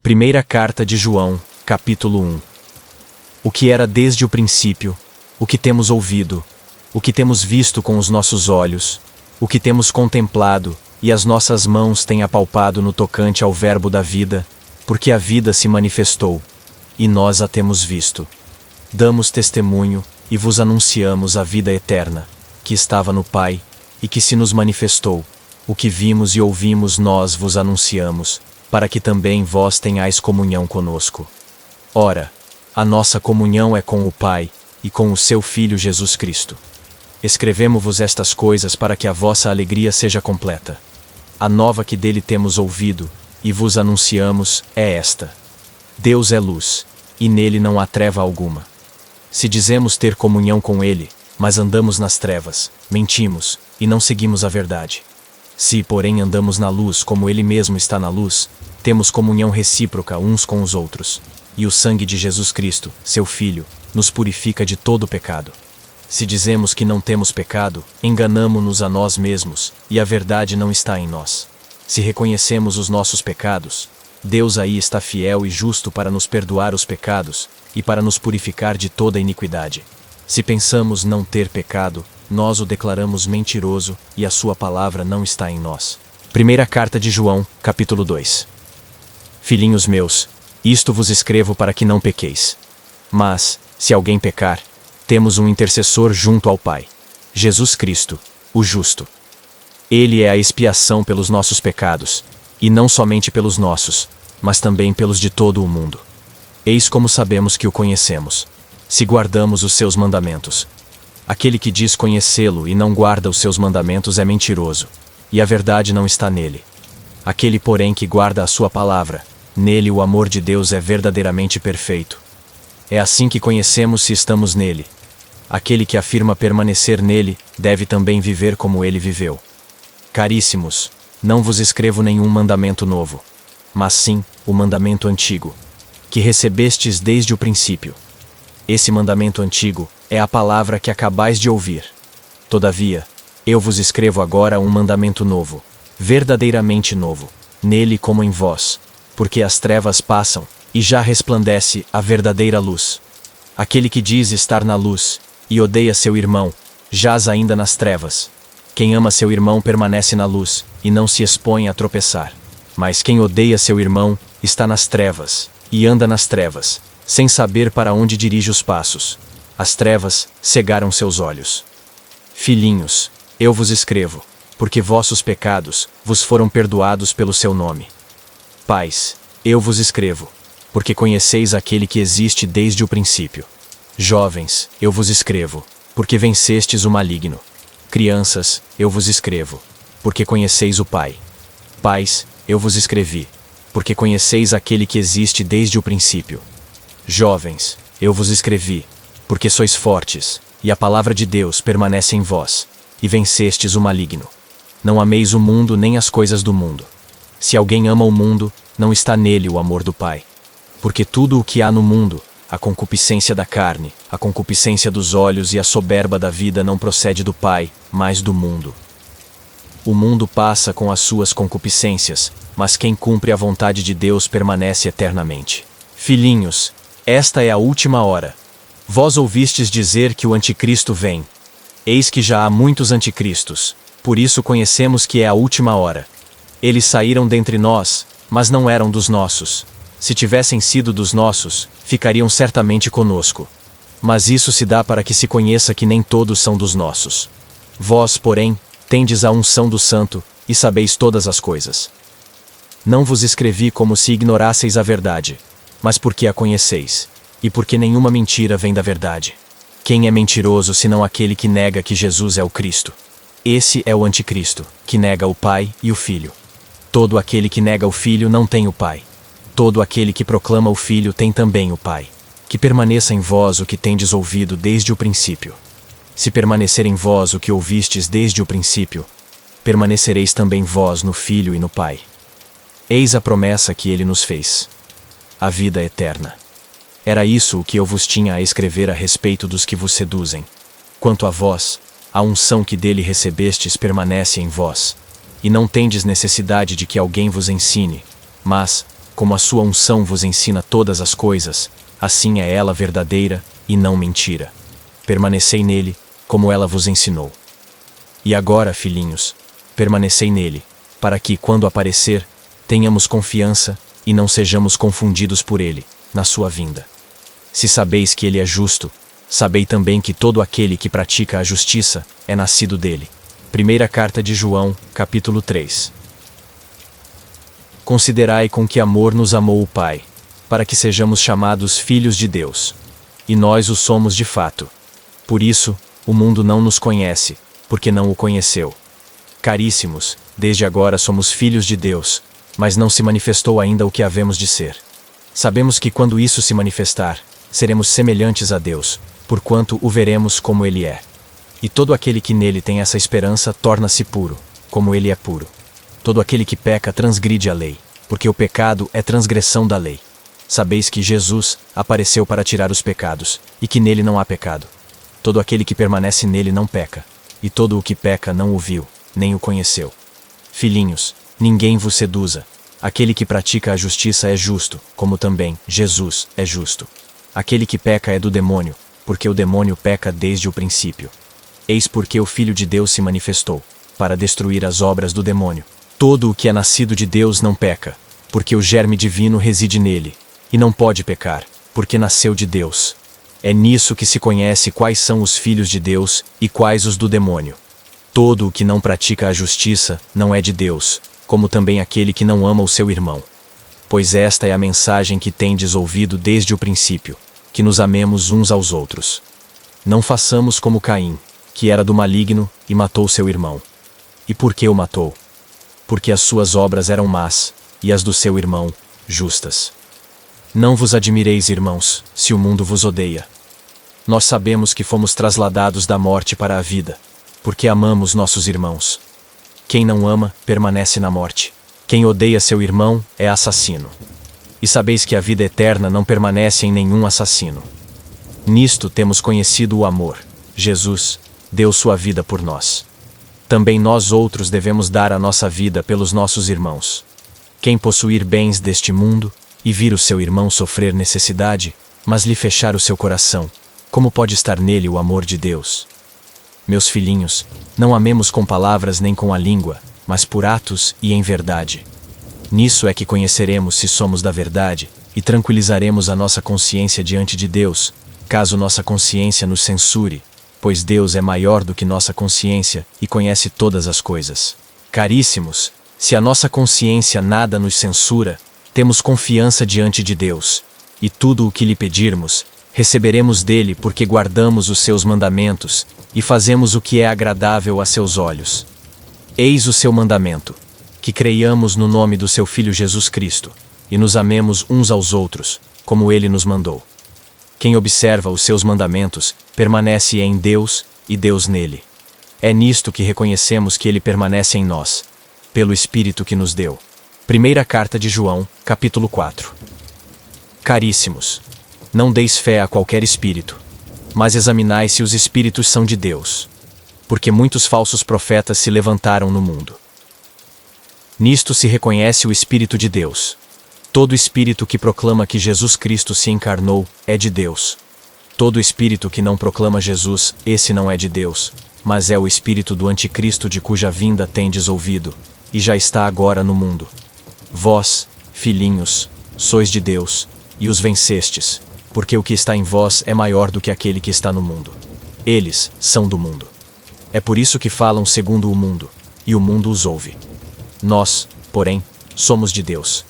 Primeira carta de João, capítulo 1. O que era desde o princípio, o que temos ouvido, o que temos visto com os nossos olhos, o que temos contemplado, e as nossas mãos têm apalpado no tocante ao verbo da vida, porque a vida se manifestou, e nós a temos visto. Damos testemunho, e vos anunciamos a vida eterna, que estava no Pai, e que se nos manifestou. O que vimos e ouvimos nós vos anunciamos, para que também vós tenhais comunhão conosco. Ora, a nossa comunhão é com o Pai, e com o seu Filho Jesus Cristo. Escrevemo-vos estas coisas para que a vossa alegria seja completa. A nova que dele temos ouvido, e vos anunciamos, é esta: Deus é luz, e nele não há treva alguma. Se dizemos ter comunhão com ele, mas andamos nas trevas, mentimos, e não seguimos a verdade. Se, porém, andamos na luz como ele mesmo está na luz, temos comunhão recíproca uns com os outros, e o sangue de Jesus Cristo, seu Filho, nos purifica de todo pecado. Se dizemos que não temos pecado, enganamo-nos a nós mesmos, e a verdade não está em nós. Se reconhecemos os nossos pecados, Deus aí está fiel e justo para nos perdoar os pecados, e para nos purificar de toda iniquidade. Se pensamos não ter pecado, nós o declaramos mentiroso, e a sua palavra não está em nós. Primeira carta de João, capítulo 2. Filhinhos meus, isto vos escrevo para que não pequeis. Mas, se alguém pecar, temos um intercessor junto ao Pai, Jesus Cristo, o justo. Ele é a expiação pelos nossos pecados, e não somente pelos nossos, mas também pelos de todo o mundo. Eis como sabemos que o conhecemos, se guardamos os seus mandamentos. Aquele que diz conhecê-lo e não guarda os seus mandamentos é mentiroso, e a verdade não está nele. Aquele, porém, que guarda a sua palavra, nele o amor de Deus é verdadeiramente perfeito. É assim que conhecemos se estamos nele. Aquele que afirma permanecer nele, deve também viver como ele viveu. Caríssimos, não vos escrevo nenhum mandamento novo, mas sim o mandamento antigo, que recebestes desde o princípio. Esse mandamento antigo é a palavra que acabais de ouvir. Todavia, eu vos escrevo agora um mandamento novo, verdadeiramente novo, nele como em vós, porque as trevas passam, e já resplandece a verdadeira luz. Aquele que diz estar na luz, e odeia seu irmão, jaz ainda nas trevas. Quem ama seu irmão permanece na luz, e não se expõe a tropeçar. Mas quem odeia seu irmão, está nas trevas, e anda nas trevas, sem saber para onde dirige os passos. As trevas cegaram seus olhos. Filhinhos, eu vos escrevo, porque vossos pecados vos foram perdoados pelo seu nome. Pais, eu vos escrevo, porque conheceis aquele que existe desde o princípio. Jovens, eu vos escrevo, porque vencestes o maligno. Crianças, eu vos escrevo, porque conheceis o Pai. Pais, eu vos escrevi, porque conheceis aquele que existe desde o princípio. Jovens, eu vos escrevi, porque sois fortes, e a palavra de Deus permanece em vós, e vencestes o maligno. Não ameis o mundo nem as coisas do mundo. Se alguém ama o mundo, não está nele o amor do Pai. Porque tudo o que há no mundo, a concupiscência da carne, a concupiscência dos olhos e a soberba da vida não procede do Pai, mas do mundo. O mundo passa com as suas concupiscências, mas quem cumpre a vontade de Deus permanece eternamente. Filhinhos, esta é a última hora. Vós ouvistes dizer que o anticristo vem. Eis que já há muitos anticristos, por isso conhecemos que é a última hora. Eles saíram dentre nós, mas não eram dos nossos. Se tivessem sido dos nossos, ficariam certamente conosco. Mas isso se dá para que se conheça que nem todos são dos nossos. Vós, porém, tendes a unção do Santo, e sabeis todas as coisas. Não vos escrevi como se ignorasseis a verdade, mas porque a conheceis, e porque nenhuma mentira vem da verdade. Quem é mentiroso senão aquele que nega que Jesus é o Cristo? Esse é o anticristo, que nega o Pai e o Filho. Todo aquele que nega o Filho não tem o Pai. Todo aquele que proclama o Filho tem também o Pai. Que permaneça em vós o que tendes ouvido desde o princípio. Se permanecer em vós o que ouvistes desde o princípio, permanecereis também vós no Filho e no Pai. Eis a promessa que ele nos fez: a vida eterna. Era isso o que eu vos tinha a escrever a respeito dos que vos seduzem. Quanto a vós, a unção que dele recebestes permanece em vós, e não tendes necessidade de que alguém vos ensine, mas, como a sua unção vos ensina todas as coisas, assim é ela verdadeira e não mentira. Permanecei nele, como ela vos ensinou. E agora, filhinhos, permanecei nele, para que, quando aparecer, tenhamos confiança e não sejamos confundidos por ele, na sua vinda. Se sabeis que ele é justo, sabei também que todo aquele que pratica a justiça é nascido dele. Primeira carta de João, capítulo 3. Considerai com que amor nos amou o Pai, para que sejamos chamados filhos de Deus. E nós o somos de fato. Por isso, o mundo não nos conhece, porque não o conheceu. Caríssimos, desde agora somos filhos de Deus, mas não se manifestou ainda o que havemos de ser. Sabemos que quando isso se manifestar, seremos semelhantes a Deus, porquanto o veremos como ele é. E todo aquele que nele tem essa esperança torna-se puro, como ele é puro. Todo aquele que peca transgride a lei, porque o pecado é transgressão da lei. Sabeis que Jesus apareceu para tirar os pecados, e que nele não há pecado. Todo aquele que permanece nele não peca, e todo o que peca não o viu, nem o conheceu. Filhinhos, ninguém vos seduza. Aquele que pratica a justiça é justo, como também Jesus é justo. Aquele que peca é do demônio, porque o demônio peca desde o princípio. Eis porque o Filho de Deus se manifestou, para destruir as obras do demônio. Todo o que é nascido de Deus não peca, porque o germe divino reside nele, e não pode pecar, porque nasceu de Deus. É nisso que se conhece quais são os filhos de Deus e quais os do demônio. Todo o que não pratica a justiça não é de Deus, como também aquele que não ama o seu irmão. Pois esta é a mensagem que tendes ouvido desde o princípio, que nos amemos uns aos outros. Não façamos como Caim, que era do maligno e matou seu irmão. E por que o matou? Porque as suas obras eram más, e as do seu irmão, justas. Não vos admireis, irmãos, se o mundo vos odeia. Nós sabemos que fomos trasladados da morte para a vida, porque amamos nossos irmãos. Quem não ama, permanece na morte. Quem odeia seu irmão é assassino. E sabeis que a vida eterna não permanece em nenhum assassino. Nisto temos conhecido o amor. Jesus deu sua vida por nós. Também nós outros devemos dar a nossa vida pelos nossos irmãos. Quem possuir bens deste mundo, e vir o seu irmão sofrer necessidade, mas lhe fechar o seu coração, como pode estar nele o amor de Deus? Meus filhinhos, não amemos com palavras nem com a língua, mas por atos e em verdade. Nisso é que conheceremos se somos da verdade, e tranquilizaremos a nossa consciência diante de Deus, caso nossa consciência nos censure, pois Deus é maior do que nossa consciência e conhece todas as coisas. Caríssimos, se a nossa consciência nada nos censura, temos confiança diante de Deus, e tudo o que lhe pedirmos, receberemos dele porque guardamos os seus mandamentos, e fazemos o que é agradável a seus olhos. Eis o seu mandamento, que creiamos no nome do seu Filho Jesus Cristo, e nos amemos uns aos outros, como ele nos mandou. Quem observa os seus mandamentos, permanece em Deus, e Deus nele. É nisto que reconhecemos que ele permanece em nós, pelo Espírito que nos deu. Primeira carta de João, capítulo 4. Caríssimos, não deis fé a qualquer espírito, mas examinai se os espíritos são de Deus, porque muitos falsos profetas se levantaram no mundo. Nisto se reconhece o Espírito de Deus. Todo espírito que proclama que Jesus Cristo se encarnou é de Deus. Todo espírito que não proclama Jesus, esse não é de Deus, mas é o espírito do anticristo de cuja vinda tendes ouvido, e já está agora no mundo. Vós, filhinhos, sois de Deus, e os vencestes, porque o que está em vós é maior do que aquele que está no mundo. Eles são do mundo. É por isso que falam segundo o mundo, e o mundo os ouve. Nós, porém, somos de Deus.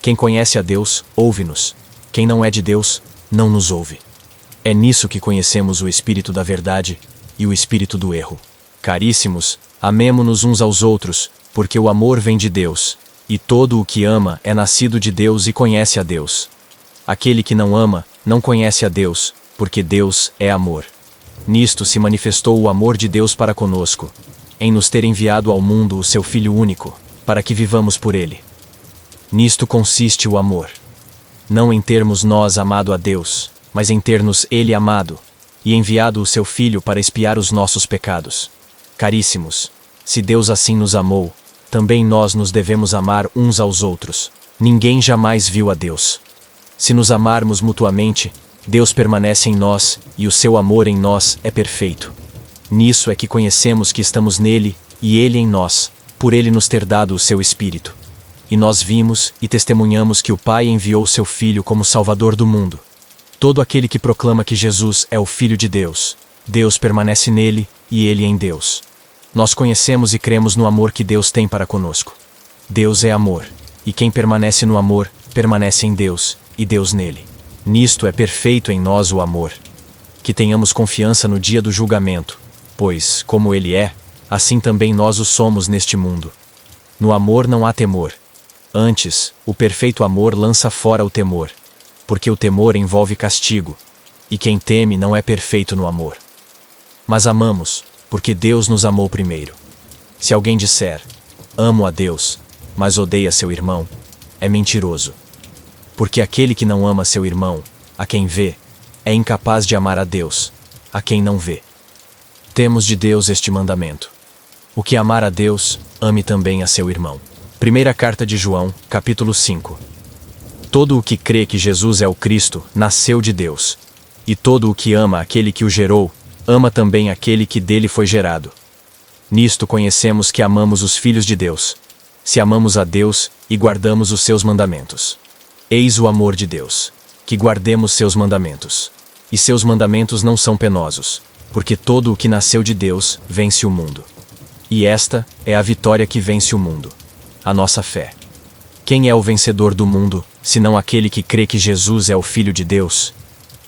Quem conhece a Deus, ouve-nos. Quem não é de Deus, não nos ouve. É nisso que conhecemos o espírito da verdade e o espírito do erro. Caríssimos, amemo-nos uns aos outros, porque o amor vem de Deus, e todo o que ama é nascido de Deus e conhece a Deus. Aquele que não ama, não conhece a Deus, porque Deus é amor. Nisto se manifestou o amor de Deus para conosco, em nos ter enviado ao mundo o seu Filho único, para que vivamos por ele. Nisto consiste o amor. Não em termos nós amado a Deus, mas em ter-nos ele amado, e enviado o seu Filho para expiar os nossos pecados. Caríssimos, se Deus assim nos amou, também nós nos devemos amar uns aos outros. Ninguém jamais viu a Deus. Se nos amarmos mutuamente, Deus permanece em nós, e o seu amor em nós é perfeito. Nisso é que conhecemos que estamos nele, e ele em nós, por ele nos ter dado o seu Espírito. E nós vimos e testemunhamos que o Pai enviou seu Filho como Salvador do mundo. Todo aquele que proclama que Jesus é o Filho de Deus, Deus permanece nele, e ele em Deus. Nós conhecemos e cremos no amor que Deus tem para conosco. Deus é amor, e quem permanece no amor, permanece em Deus, e Deus nele. Nisto é perfeito em nós o amor. Que tenhamos confiança no dia do julgamento, pois, como ele é, assim também nós o somos neste mundo. No amor não há temor. Antes, o perfeito amor lança fora o temor, porque o temor envolve castigo, e quem teme não é perfeito no amor. Mas amamos, porque Deus nos amou primeiro. Se alguém disser, amo a Deus, mas odeia seu irmão, é mentiroso. Porque aquele que não ama seu irmão, a quem vê, é incapaz de amar a Deus, a quem não vê. Temos de Deus este mandamento: o que amar a Deus, ame também a seu irmão. Primeira carta de João, capítulo 5. Todo o que crê que Jesus é o Cristo, nasceu de Deus. E todo o que ama aquele que o gerou, ama também aquele que dele foi gerado. Nisto conhecemos que amamos os filhos de Deus, se amamos a Deus e guardamos os seus mandamentos. Eis o amor de Deus, que guardemos seus mandamentos. E seus mandamentos não são penosos, porque todo o que nasceu de Deus vence o mundo. E esta é a vitória que vence o mundo: a nossa fé. Quem é o vencedor do mundo, senão aquele que crê que Jesus é o Filho de Deus?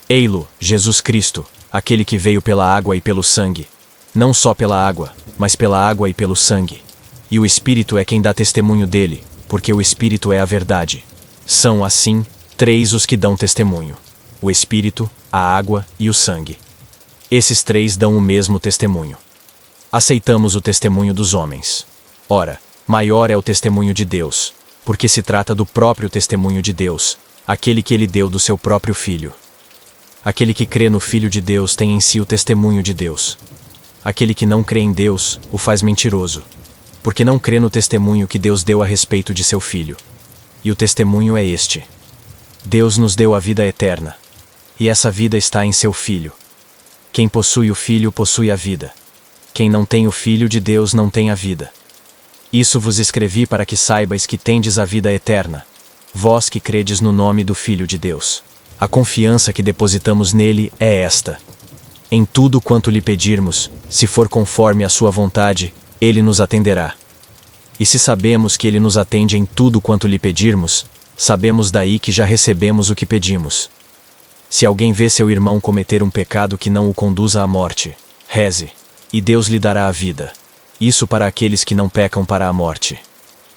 Ei-lo, Jesus Cristo, aquele que veio pela água e pelo sangue. Não só pela água, mas pela água e pelo sangue. E o Espírito é quem dá testemunho dele, porque o Espírito é a verdade. São, assim, três os que dão testemunho: o Espírito, a água e o sangue. Esses três dão o mesmo testemunho. Aceitamos o testemunho dos homens. Ora, maior é o testemunho de Deus, porque se trata do próprio testemunho de Deus, aquele que ele deu do seu próprio Filho. Aquele que crê no Filho de Deus tem em si o testemunho de Deus. Aquele que não crê em Deus o faz mentiroso, porque não crê no testemunho que Deus deu a respeito de seu Filho. E o testemunho é este: Deus nos deu a vida eterna, e essa vida está em seu Filho. Quem possui o Filho possui a vida. Quem não tem o Filho de Deus não tem a vida. Isso vos escrevi para que saibais que tendes a vida eterna, vós que credes no nome do Filho de Deus. A confiança que depositamos nele é esta: em tudo quanto lhe pedirmos, se for conforme a sua vontade, ele nos atenderá. E se sabemos que ele nos atende em tudo quanto lhe pedirmos, sabemos daí que já recebemos o que pedimos. Se alguém vê seu irmão cometer um pecado que não o conduza à morte, reze, e Deus lhe dará a vida. Isso para aqueles que não pecam para a morte.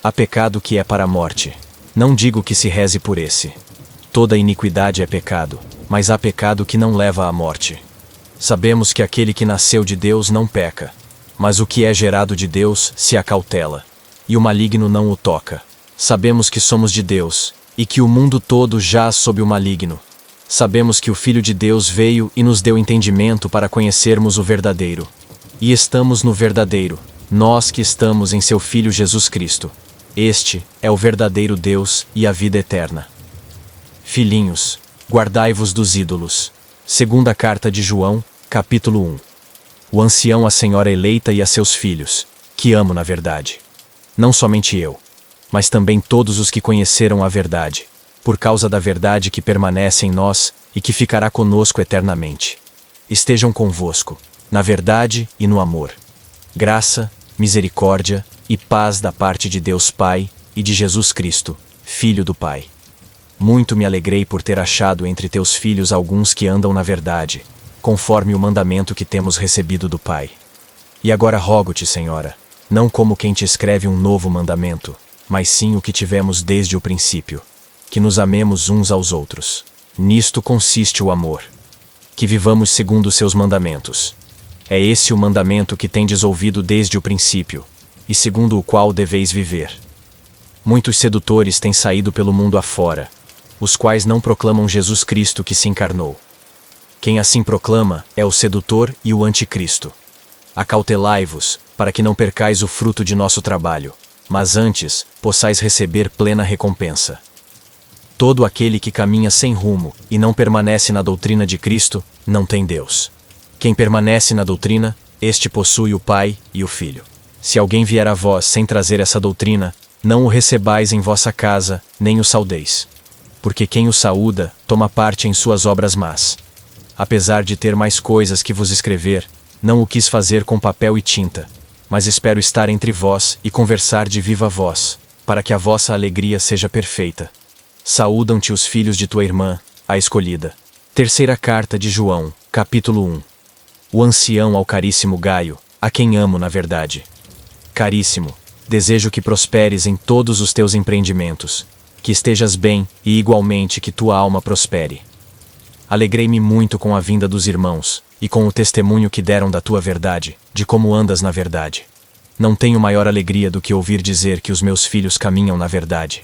Há pecado que é para a morte. Não digo que se reze por esse. Toda iniquidade é pecado, mas há pecado que não leva à morte. Sabemos que aquele que nasceu de Deus não peca, mas o que é gerado de Deus se acautela, e o maligno não o toca. Sabemos que somos de Deus, e que o mundo todo jaz sob o maligno. Sabemos que o Filho de Deus veio e nos deu entendimento para conhecermos o verdadeiro. E estamos no verdadeiro, nós que estamos em seu Filho Jesus Cristo. Este é o verdadeiro Deus e a vida eterna. Filhinhos, guardai-vos dos ídolos. Segunda carta de João, capítulo 1. O ancião à senhora eleita e a seus filhos, que amo na verdade. Não somente eu, mas também todos os que conheceram a verdade, por causa da verdade que permanece em nós e que ficará conosco eternamente. Estejam convosco, na verdade e no amor. Graça, misericórdia e paz da parte de Deus Pai e de Jesus Cristo, Filho do Pai. Muito me alegrei por ter achado entre teus filhos alguns que andam na verdade, conforme o mandamento que temos recebido do Pai. E agora rogo-te, Senhora, não como quem te escreve um novo mandamento, mas sim o que tivemos desde o princípio, que nos amemos uns aos outros. Nisto consiste o amor, que vivamos segundo os seus mandamentos. É esse o mandamento que tendes ouvido desde o princípio, e segundo o qual deveis viver. Muitos sedutores têm saído pelo mundo afora, os quais não proclamam Jesus Cristo que se encarnou. Quem assim proclama é o sedutor e o anticristo. Acautelai-vos, para que não percais o fruto de nosso trabalho, mas antes possais receber plena recompensa. Todo aquele que caminha sem rumo e não permanece na doutrina de Cristo, não tem Deus. Quem permanece na doutrina, este possui o Pai e o Filho. Se alguém vier a vós sem trazer essa doutrina, não o recebais em vossa casa, nem o saudeis. Porque quem o saúda, toma parte em suas obras más. Apesar de ter mais coisas que vos escrever, não o quis fazer com papel e tinta, mas espero estar entre vós e conversar de viva voz, para que a vossa alegria seja perfeita. Saúdam-te os filhos de tua irmã, a escolhida. Terceira carta de João, capítulo 1. O ancião ao caríssimo Gaio, a quem amo na verdade. Caríssimo, desejo que prosperes em todos os teus empreendimentos, que estejas bem e igualmente que tua alma prospere. Alegrei-me muito com a vinda dos irmãos, e com o testemunho que deram da tua verdade, de como andas na verdade. Não tenho maior alegria do que ouvir dizer que os meus filhos caminham na verdade.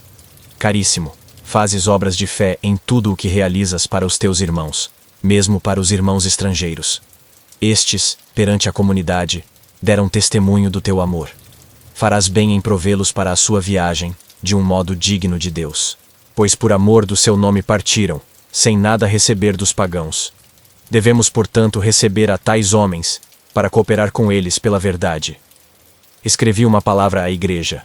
Caríssimo, fazes obras de fé em tudo o que realizas para os teus irmãos, mesmo para os irmãos estrangeiros. Estes, perante a comunidade, deram testemunho do teu amor. Farás bem em provê-los para a sua viagem, de um modo digno de Deus. Pois por amor do seu nome partiram, sem nada receber dos pagãos. Devemos, portanto, receber a tais homens, para cooperar com eles pela verdade. Escrevi uma palavra à igreja.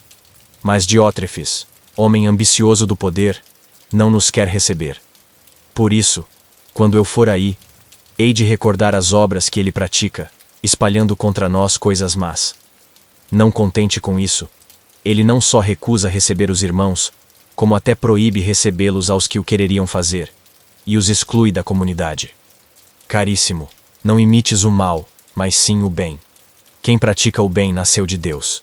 Mas Diótrefes, homem ambicioso do poder, não nos quer receber. Por isso, quando eu for aí, hei de recordar as obras que ele pratica, espalhando contra nós coisas más. Não contente com isso, ele não só recusa receber os irmãos, como até proíbe recebê-los aos que o quereriam fazer, e os exclui da comunidade. Caríssimo, não imites o mal, mas sim o bem. Quem pratica o bem nasceu de Deus.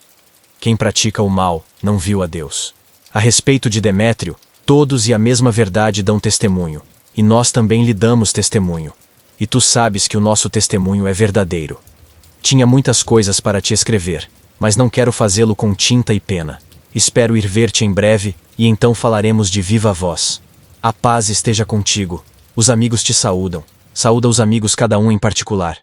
Quem pratica o mal não viu a Deus. A respeito de Demétrio, todos e a mesma verdade dão testemunho, e nós também lhe damos testemunho. E tu sabes que o nosso testemunho é verdadeiro. Tinha muitas coisas para te escrever, mas não quero fazê-lo com tinta e pena. Espero ir ver-te em breve, e então falaremos de viva voz. A paz esteja contigo. Os amigos te saúdam. Saúda os amigos cada um em particular.